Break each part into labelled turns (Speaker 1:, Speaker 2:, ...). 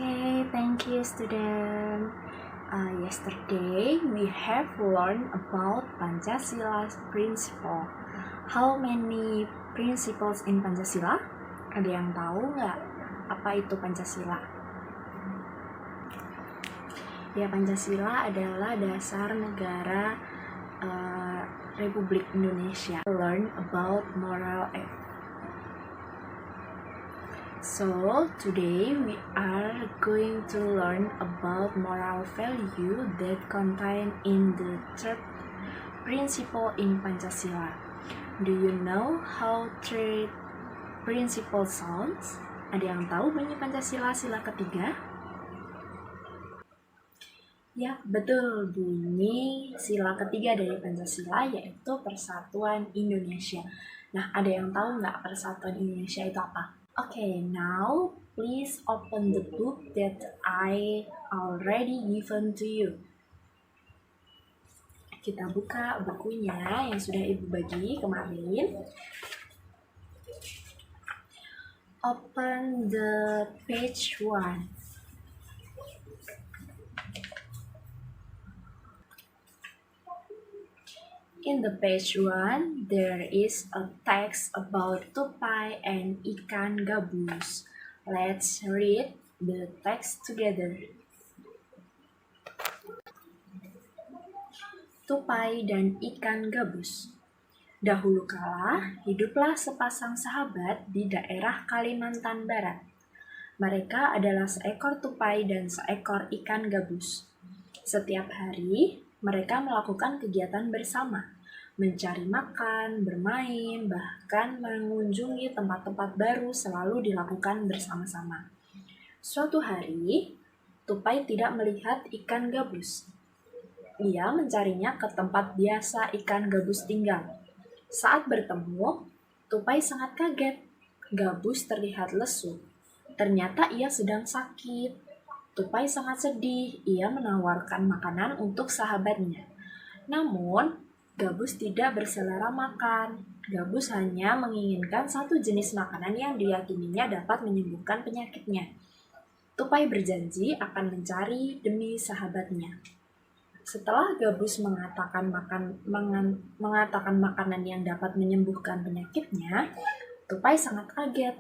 Speaker 1: Okay, thank you, student. Yesterday we have learned about Pancasila's principle. How many principles in Pancasila? Ada yang tahu nggak apa itu Pancasila? Ya, Pancasila adalah dasar negara Republik Indonesia. Learn about moral ethics. So, today we are going to learn about moral value that contain in the third principle in Pancasila. Do you know how third principle sounds? Ada yang tahu bunyi Pancasila sila ketiga? Ya, betul, bunyi sila ketiga dari Pancasila yaitu Persatuan Indonesia. Nah, ada yang tahu nggak Persatuan Indonesia itu apa? Okay, now please open the book that I already given to you. Kita buka bukunya yang sudah Ibu bagi kemarin. Open the page 1. In the page 1, there is a text about tupai and ikan gabus. Let's read the text together. Tupai dan ikan gabus. Dahulu kala, hiduplah sepasang sahabat di daerah Kalimantan Barat. Mereka adalah seekor tupai dan seekor ikan gabus. Setiap hari, mereka melakukan kegiatan bersama, mencari makan, bermain, bahkan mengunjungi tempat-tempat baru selalu dilakukan bersama-sama. Suatu hari, tupai tidak melihat ikan gabus. Ia mencarinya ke tempat biasa ikan gabus tinggal. Saat bertemu, tupai sangat kaget. Gabus terlihat lesu. Ternyata ia sedang sakit. Tupai sangat sedih. Ia menawarkan makanan untuk sahabatnya. Namun, gabus tidak berselera makan. Gabus hanya menginginkan satu jenis makanan yang diyakininya dapat menyembuhkan penyakitnya. Tupai berjanji akan mencari demi sahabatnya. Setelah gabus mengatakan makanan yang dapat menyembuhkan penyakitnya, tupai sangat kaget.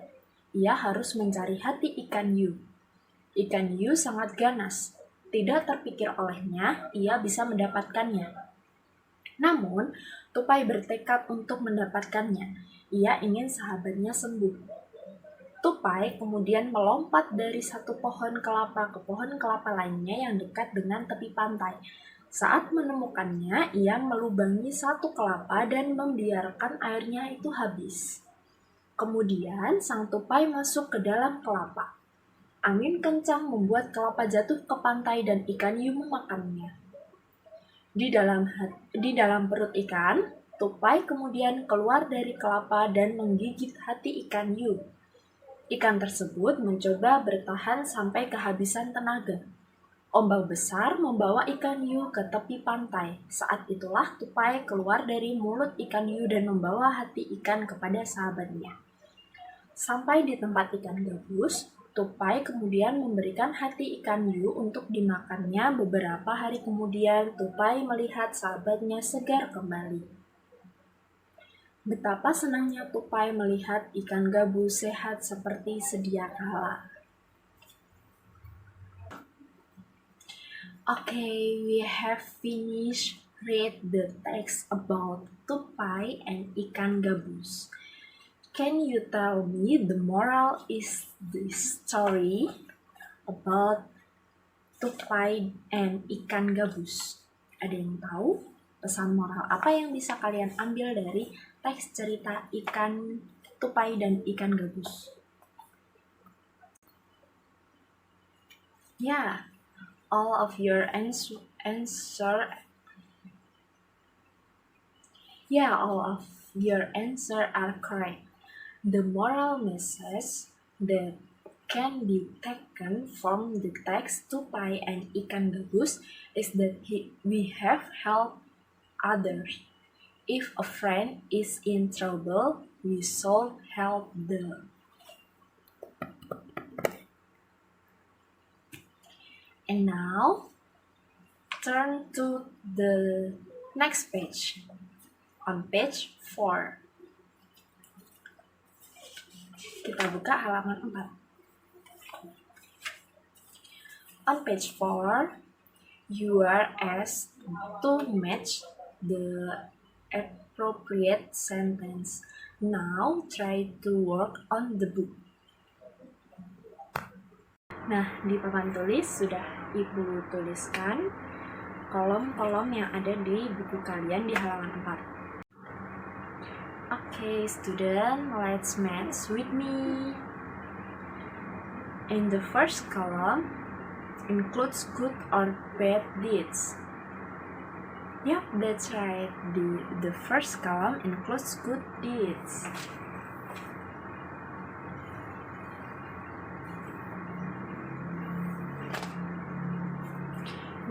Speaker 1: Ia harus mencari hati ikan hiu. Ikan hiu sangat ganas. Tidak terpikir olehnya, ia bisa mendapatkannya. Namun, tupai bertekad untuk mendapatkannya. Ia ingin sahabatnya sembuh. Tupai kemudian melompat dari satu pohon kelapa ke pohon kelapa lainnya yang dekat dengan tepi pantai. Saat menemukannya, ia melubangi satu kelapa dan membiarkan airnya itu habis. Kemudian, sang tupai masuk ke dalam kelapa. Angin kencang membuat kelapa jatuh ke pantai dan ikan hiu memakannya. Di dalam perut ikan, tupai kemudian keluar dari kelapa dan menggigit hati ikan hiu. Ikan tersebut mencoba bertahan sampai kehabisan tenaga. Ombak besar membawa ikan hiu ke tepi pantai. Saat itulah tupai keluar dari mulut ikan hiu dan membawa hati ikan kepada sahabatnya. Sampai di tempat ikan gabus, tupai kemudian memberikan hati ikan hiu untuk dimakannya. Beberapa hari kemudian, tupai melihat sahabatnya segar kembali. Betapa senangnya tupai melihat ikan gabus sehat seperti sedia kala. Okay, we have finished read the text about tupai and ikan gabus. Can you tell me the moral is the story about tupai and ikan gabus? Ada yang tahu pesan moral apa yang bisa kalian ambil dari teks cerita ikan tupai dan ikan gabus? Yeah, all of your answer. Yeah, all of your answer are correct. The moral message that can be taken from the text tupai and ikan gabus is that we have helped others. If a friend is in trouble, we should help them. And now, turn to the next page. On page 4. Kita buka halaman 4. On page 4, you are asked to match the appropriate sentence. Now, try to work on the book. Nah, di papan tulis sudah Ibu tuliskan kolom-kolom yang ada di buku kalian di halaman 4. Okay, student, let's match with me. In the first column, includes good or bad deeds. Yep, that's right. The first column includes good deeds.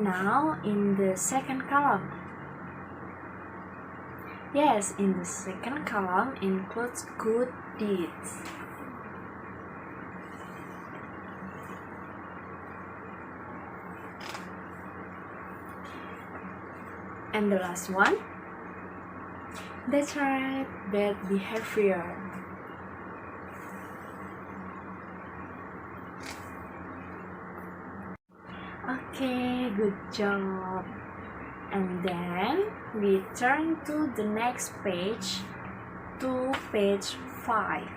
Speaker 1: Now, in the second column. Yes, in the second column includes good deeds. And the last one? That's right, bad behavior. Okay, good job. And then we turn to the next page, to page 5.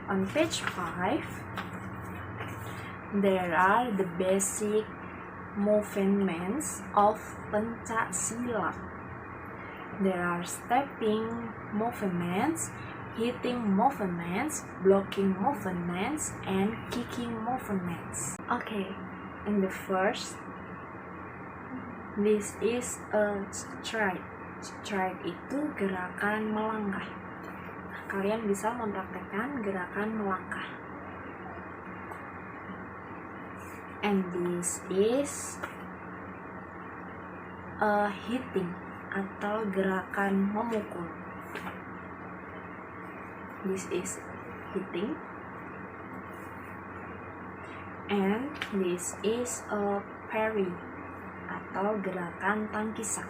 Speaker 1: On page 5, there are the basic movements of Pancasila. There are stepping movements, hitting movements, blocking movements, and kicking movements. Okay, in the first, this is a stride. Stride itu gerakan melangkah. Kalian bisa mempraktekkan gerakan melangkah. And this is a hitting atau gerakan memukul. This is hitting. And this is a parry atau gerakan tangkisan.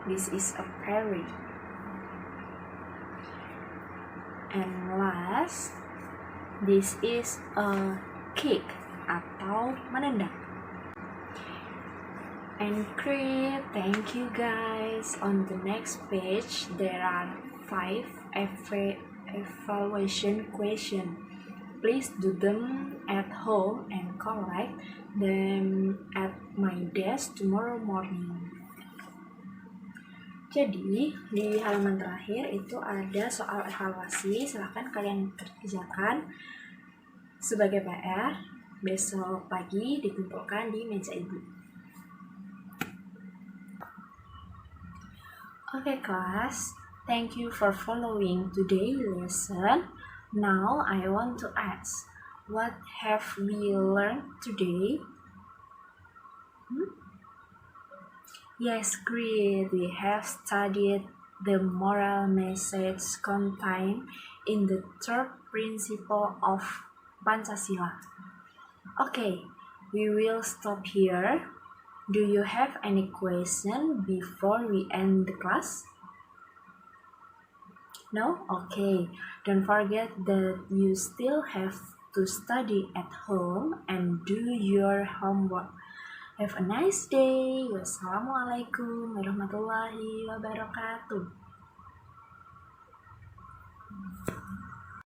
Speaker 1: This is a parry. And last, this is a kick atau menendang. And great, thank you guys. On the next page, there are 5 evaluation questions. Please do them at home and collect them at my desk tomorrow morning. Jadi, di halaman terakhir itu ada soal evaluasi. Silahkan kalian kerjakan sebagai PR. Besok pagi dikumpulkan di meja ibu. Okay, class. Thank you for following today's lesson. Now, I want to ask, what have we learned today? Yes, great. We have studied the moral message contained in the third principle of Pancasila. Okay, we will stop here. Do you have any question before we end the class? No? Okay. Don't forget that you still have to study at home and do your homework. Have a nice day. Wassalamualaikum warahmatullahi wabarakatuh.